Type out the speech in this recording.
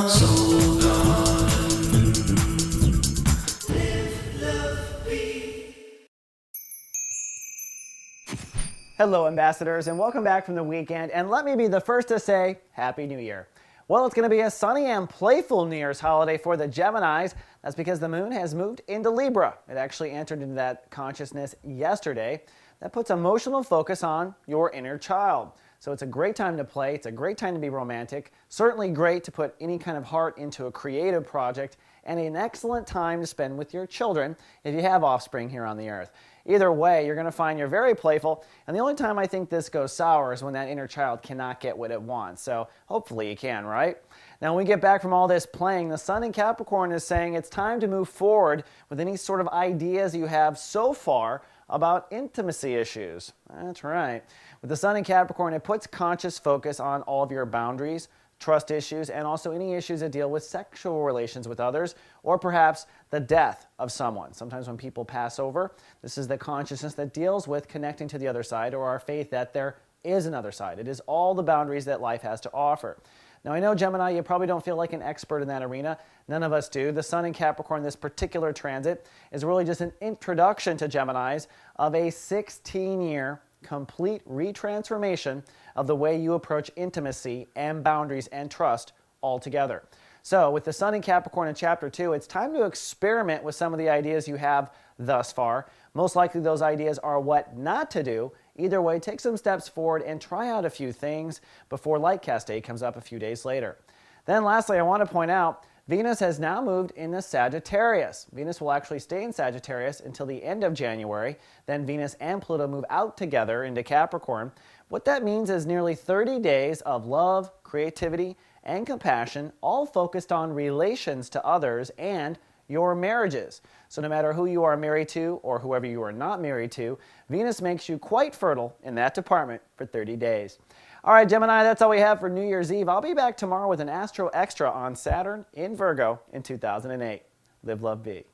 Soul Garden. Live, love, be. Hello, ambassadors, and welcome back from the weekend. And let me be the first to say Happy New Year. Well, it's going to be a sunny and playful New Year's holiday for the Geminis. That's because the moon has moved into Libra. It actually entered into that consciousness yesterday. That puts emotional focus on your inner child. So it's a great time to play. It's a great time to be romantic. Certainly great to put any kind of heart into a creative project, and an excellent time to spend with your children if you have offspring here on the earth. Either way, you're going to find you're very playful, and the only time I think this goes sour is when that inner child cannot get what it wants. So hopefully you can, right? Now, when we get back from all this playing, the sun in Capricorn is saying it's time to move forward with any sort of ideas you have so far about intimacy issues. That's right. With the sun in Capricorn, it puts conscious focus on all of your boundaries, trust issues, and also any issues that deal with sexual relations with others, or perhaps the death of someone. Sometimes when people pass over, this is the consciousness that deals with connecting to the other side, or our faith that there is another side. It is all the boundaries that life has to offer. Now, I know, Gemini, you probably don't feel like an expert in that arena. None of us do. The sun in Capricorn, this particular transit, is really just an introduction to Geminis of a 16-year complete retransformation of the way you approach intimacy and boundaries and trust altogether. So with the sun in Capricorn in Chapter 2, it's time to experiment with some of the ideas you have thus far. Most likely those ideas are what not to do. Either way, take some steps forward and try out a few things before Lightcast Day comes up a few days later. Then lastly, I want to point out Venus has now moved into Sagittarius. Venus will actually stay in Sagittarius until the end of January. Then Venus and Pluto move out together into Capricorn. What that means is nearly 30 days of love, creativity, and compassion, all focused on relations to others and your marriages. So no matter who you are married to or whoever you are not married to, Venus makes you quite fertile in that department for 30 days. All right, Gemini, that's all we have for New Year's Eve. I'll be back tomorrow with an Astro Extra on Saturn in Virgo in 2008. Live, love, be.